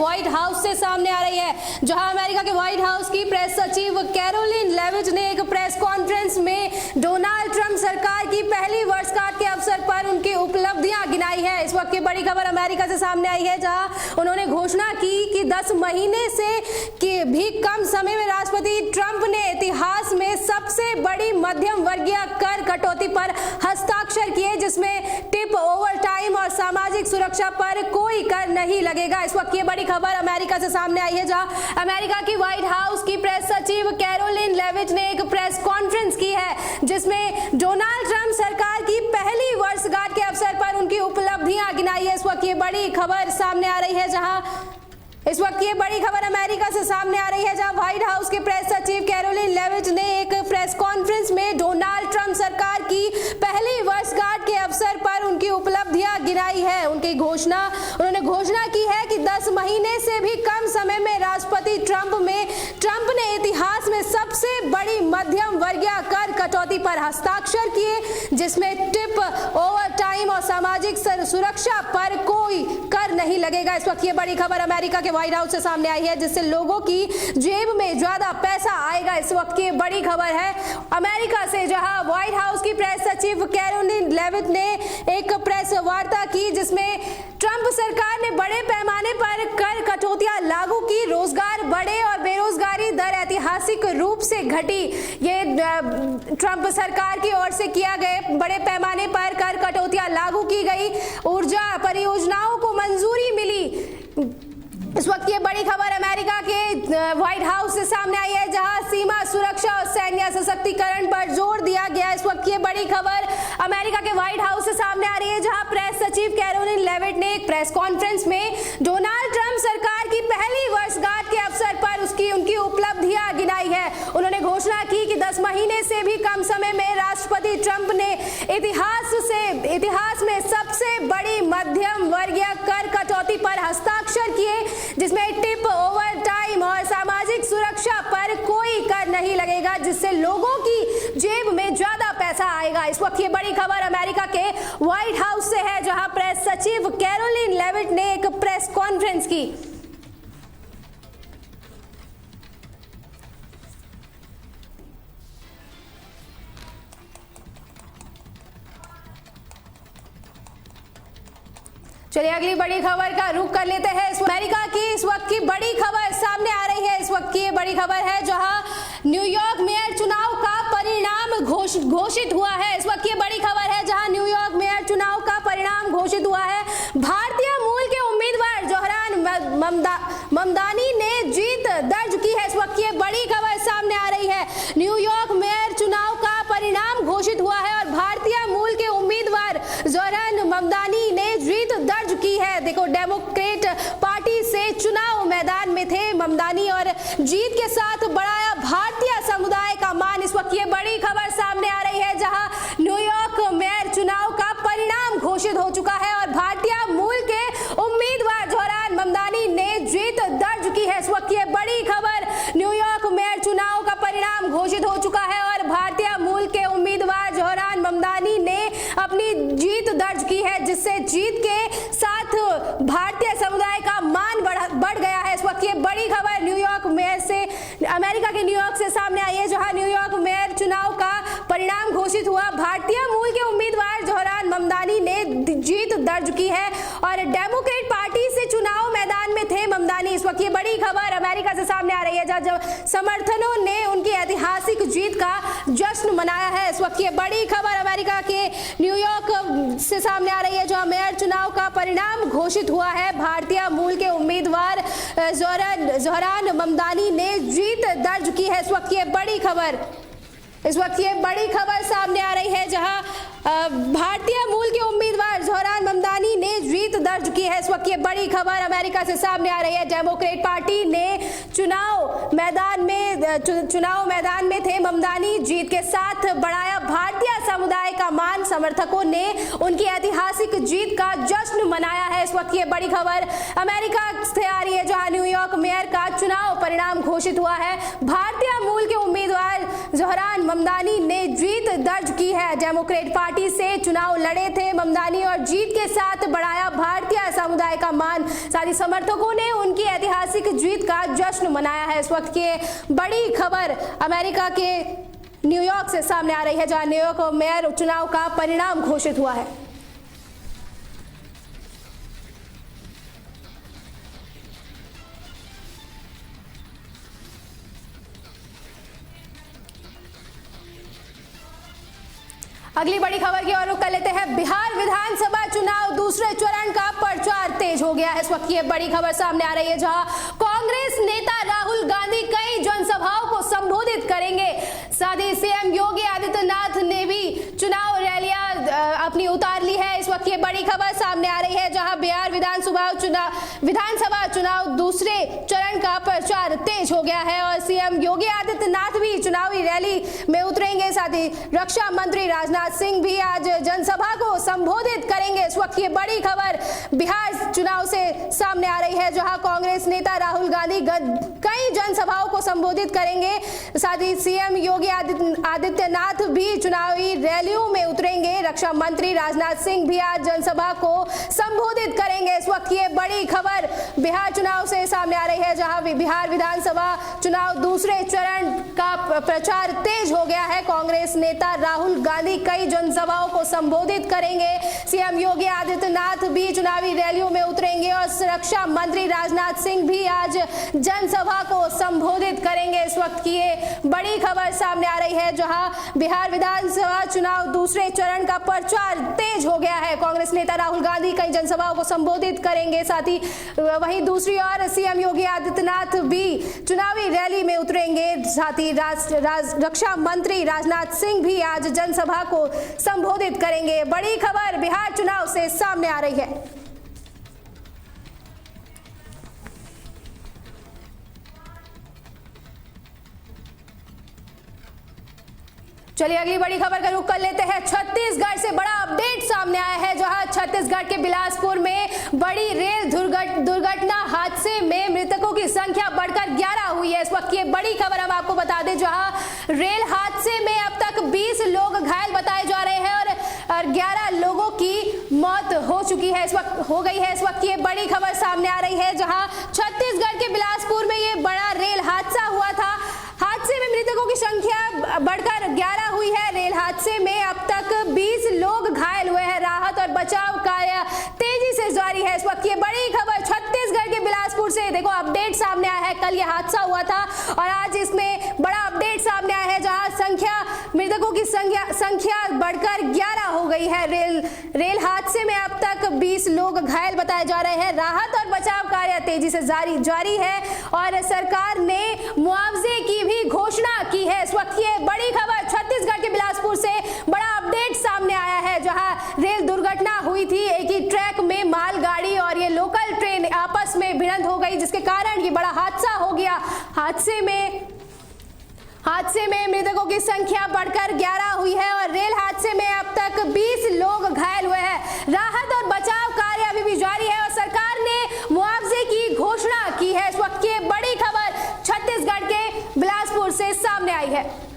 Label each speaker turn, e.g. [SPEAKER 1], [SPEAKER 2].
[SPEAKER 1] White house से सामने आ रही है, जहां अमेरिका के व्हाइट हाउस की प्रेस सचिव कैरोलिन लेविट ने एक प्रेस कॉन्फ्रेंस में डोनाल्ड ट्रंप सरकार की पहली वर्षगांठ के अवसर पर उनकी उपलब्धियां गिनाई है। इस वक्त की बड़ी खबर अमेरिका से सामने आई है, जहां उन्होंने घोषणा की कि 10 महीने से भी कम समय में राष्ट्रपति ट्रंप ने इतिहास में सबसे बड़ी मध्यम वर्गीय कर कटौती पर हस्ताक्षर किए, जिसमें टिप, ओवर टाइम और सामाजिक सुरक्षा पर कोई कर नहीं लगेगा। इस वक्त ये बड़ी खबर अमेरिका से सामने आई है, जहां अमेरिका की व्हाइट हाउस की प्रेस सचिव कैरोलिन लेविट ने एक प्रेस कॉन्फ्रेंस की है, जिसमें डोनाल्ड ट्रंप सरकार की पहली वर्षगांठ के अवसर पर उनकी उपलब्धियां गिनाई है। इस वक्त ये बड़ी खबर सामने आ रही है, इस वक्त ये बड़ी खबर अमेरिका से सामने आ रही है, जहां व्हाइट हाउस के प्रेस सचिव कैरोलिन लेविट ने एक प्रेस कॉन्फ्रेंस में डोनाल्ड ट्रंप सरकार की पहली वर्षगांठ के अवसर पर उनकी उपलब्धियां गिनाई है। उन्होंने घोषणा की है कि 10 महीने से भी कम समय में राष्ट्रपति ट्रंप ने इतिहास में सबसे बड़ी मध्यम वर्गीय कर कटौती पर हस्ताक्षर किए, जिसमें टिप, ओवर टाइम और सामाजिक सुरक्षा पर कोई कर नहीं लगेगा। इस वक्त ये बड़ी खबर अमेरिका के व्हाइट हाउस से सामने आई है, जिससे लोगों की जेब में ज्यादा पैसा आएगा। इस वक्त की बड़ी खबर है अमेरिका से, जहां व्हाइट हाउस की प्रेस सचिव कैरोलिन लेविट ने एक प्रेस वार्ता की, जिसमें ट्रंप सरकार ने बड़े पैमाने पर कर कटौतियां लागू की, रोजगार बढ़े और बेरोजगारी दर ऐतिहासिक रूप से घटी। ये ट्रंप सरकार की ओर से किया गए बड़े पैमाने पर कर कटौतियां लागू की गई, ऊर्जा परियोजनाओं को मंजूरी मिली। इस वक्त ये बड़ी खबर अमेरिका के व्हाइट हाउस से सामने आई है, जहां सीमा सुरक्षा और सैन्य सशक्तिकरण पर जोर दिया गया। इस वक्त ये बड़ी खबर अमेरिका के व्हाइट हाउस से सामने आ रही है, जहां प्रेस सचिव कैरोलिन लेविट ने एक प्रेस कॉन्फ्रेंस में डोनाल्ड ट्रंप सरकार की पहली वर्षगांठ के अवसर पर उनकी उपलब्धियां गिनाई है। उन्होंने घोषणा की कि 10 महीने से भी कम समय में राष्ट्रपति ट्रंप ने इतिहास में सबसे बड़ी मध्यम वर्गीय कर कटौती पर हस्ताक्षर किए, जिसमें टिप, ओवर टाइम और सामाजिक सुरक्षा पर कोई कर नहीं लगेगा, जिससे लोगों की जेब में ज्यादा पैसा आएगा। इस वक्त ये बड़ी खबर अमेरिका के व्हाइट हाउस से है, जहां प्रेस सचिव कैरोलिन लेविट ने एक प्रेस कॉन्फ्रेंस की। चलिए अगली बड़ी खबर का रुख कर लेते हैं। अमेरिका की इस वक्त की बड़ी खबर सामने आ रही है। इस वक्त की ये बड़ी खबर है, जहां न्यूयॉर्क मेयर चुनाव का परिणाम घोषित हुआ है। इस वक्त की बड़ी खबर है, जहां न्यूयॉर्क मेयर चुनाव का परिणाम घोषित हुआ है। भारतीय मूल के उम्मीदवार जोहरान ममदानी ने जीत दर्ज की है। इस वक्त की बड़ी खबर सामने आ रही है, न्यूयॉर्क मेयर चुनाव का परिणाम घोषित हुआ है और भारतीय मूल के उम्मीदवार जोहरान ममदानी ने जीत दर्ज की है। देखो, डेमोक्रेट पार्टी से चुनाव मैदान में थे ममदानी और जीत के साथ बढ़ाया भारतीय समुदाय का मान। इस वक्त ये बड़ी खबर सामने आ रही है, जहां न्यूयॉर्क मेयर चुनाव का परिणाम घोषित हो चुका है और भारतीय मूल के उम्मीदवार जोहरान ममदानी ने जीत दर्ज की है। इस वक्त ये बड़ी खबर, न्यूयॉर्क मेयर चुनाव का परिणाम घोषित हो चुका है और भारतीय मूल के उम्मीदवार जोहरान ममदानी ने अपनी जीत दर्ज की है, जिससे जीत के साथ भारतीय समुदाय का मान बढ़ गया है। इस वक्त ये बड़ी खबर न्यूयॉर्क मेयर से, अमेरिका के न्यूयॉर्क से सामने आई है, जहां न्यूयॉर्क मेयर चुनाव का परिणाम घोषित हुआ। भारतीय मूल के उम्मीदवार जोहरान ममदानी ने जीत दर्ज की है और डेमोक्रेट पार्टी से चुनाव मैदान में थे ममदानी। इस वक्त ये बड़ी खबर अमेरिका से सामने आ रही है, जहां समर्थकों ने उनकी ऐतिहासिक जीत का जश्न मनाया है। इस वक्त ये बड़ी खबर अमेरिका के न्यूयॉर्क से सामने आ रही है, जहां मेयर चुनाव का परिणाम घोषित हुआ है। भारतीय मूल के उम्मीदवार जोहरान ममदानी ने जीत दर्ज की है। इस वक्त ये बड़ी खबर सामने आ रही है, जहां भारतीय मूल के उम्मीदवार जोहरान ममदानी ने जीत दर्ज की है। इस वक्त ये बड़ी खबर अमेरिका से सामने आ रही है। डेमोक्रेट पार्टी ने चुनाव मैदान में थे ममदानी, जीत के साथ बढ़ाया भारतीय समुदाय का मान। समर्थकों ने उनकी ऐतिहासिक जीत का जश्न मनाया है। इस वक्त ये बड़ी खबर अमेरिका से आ रही है, जहां न्यूयॉर्क मेयर का चुनाव परिणाम घोषित हुआ है। भारतीय मूल के उम्मीदवार जोहरान ममदानी ने जीत दर्ज की है। डेमोक्रेट पार्टी से चुनाव लड़े थे ममदानी और जीत के साथ बढ़ाया भारतीय समुदाय का मान। साथ ही समर्थकों ने उनकी ऐतिहासिक जीत का जश्न मनाया है। इस वक्त की बड़ी खबर अमेरिका के न्यूयॉर्क से सामने आ रही है, जहां न्यूयॉर्क मेयर चुनाव का परिणाम घोषित हुआ है। अगली बड़ी खबर की ओर रुख कर लेते हैं। बिहार विधानसभा चुनाव दूसरे चरण का प्रचार तेज हो गया है। इस वक्त की बड़ी खबर सामने आ रही है, जहां कांग्रेस नेता राहुल गांधी कई जनसभाओं को संबोधित करेंगे। साथ ही सीएम योगी आदित्यनाथ ने भी चुनाव रैलियां अपनी उतार ली है। इस वक्त की बड़ी खबर सामने आ रही है, जहां बिहार विधानसभा चुनाव दूसरे चरण का प्रचार तेज हो गया है और सीएम योगी आदित्यनाथ भी चुनावी रैली में उतरेंगे। साथ ही रक्षा मंत्री राजनाथ सिंह भी आज जनसभा को संबोधित करेंगे। इस वक्त की बड़ी खबर बिहार चुनाव से सामने आ रही है, जहां कांग्रेस नेता राहुल गांधी कई जनसभाओं को संबोधित करेंगे। साथ ही सीएम योगी आदित्यनाथ भी चुनावी रैलियों में उतरेंगे। रक्षा मंत्री राजनाथ सिंह भी आज जनसभा को संबोधित करेंगे। इस वक्त की बड़ी खबर बिहार चुनाव से सामने आ रही है, जहां बिहार विधानसभा चुनाव दूसरे चरण का प्रचार तेज हो गया है। कांग्रेस नेता राहुल गांधी कई जनसभाओं को संबोधित करेंगे। सीएम योगी आदित्यनाथ भी चुनावी रैलियों में उतरेंगे और रक्षा मंत्री राजनाथ सिंह भी आज जनसभा को संबोधित करेंगे। इस वक्त की ये बड़ी खबर सामने आ रही है, जहां बिहार विधानसभा चुनाव दूसरे चरण का प्रचार तेज हो गया है। कांग्रेस नेता राहुल गांधी कई जनसभाओं को संबोधित करेंगे। साथ ही वहीं दूसरी ओर सीएम योगी आदित्यनाथ भी चुनावी रैली में उतरेंगे। साथ ही रक्षा मंत्री राजनाथ सिंह भी आज जनसभा को संबोधित करेंगे। बड़ी खबर बिहार चुनाव से सामने आ रही है। चलिए अगली बड़ी खबर का रुख कर लेते हैं। छत्तीसगढ़ से बड़ा अपडेट सामने आया है, जहां छत्तीसगढ़ के बिलासपुर में बड़ी रेल दुर्घटना हादसे में मृतकों की संख्या बढ़कर 11 हुई है। इस वक्त की बड़ी खबर हम आपको बता दें, जहां रेल हादसे में अब तक 20 लोग घायल बताए जा रहे हैं और 11 लोगों की मौत हो चुकी है, इस वक्त हो गई है। इस वक्त की बड़ी खबर सामने आ रही है, जहां छत्तीसगढ़ के बिलासपुर में ये बड़ा रेल हादसा हुआ था। हादसे में मृतकों की संख्या बढ़कर 11 हुई है। रेल हादसे में अब तक 20 लोग घायल हुए हैं। राहत और बचाव कार्य तेजी से जारी है। इस वक्त ये बड़ी खबर छत्तीसगढ़ के बिलासपुर से देखो अपडेट सामने आया है। कल ये हादसा हुआ था और आज इसमें बड़ा अपडेट सामने आया है, जहां मृतकों की संख्या बढ़कर 11 हो गई है। रेल हादसे में अब तक 20 लोग घायल बताए जा रहे हैं। राहत और बचाव कार्य तेजी से जारी है और सरकार ने मुआवजे की भी घोषणा की है। इस वक्त ये बड़ी खबर छत्तीसगढ़ के बिलासपुर से बड़ा अपडेट सामने आया है, जहां रेल दुर्घटना हुई थी। एक ही ट्रैक में मालगाड़ी और ये लोकल ट्रेन आपस में भिड़ंत हो गई, जिसके कारण ये बड़ा हादसा हो गया। हादसे में मृतकों की संख्या बढ़कर 11 हुई है और रेल हादसे में अब तक 20 लोग घायल हुए हैं। राहत और बचाव कार्य अभी भी जारी है और सरकार ने मुआवजे की घोषणा की है। इस वक्त की बड़ी खबर छत्तीसगढ़ के बिलासपुर से सामने आई है।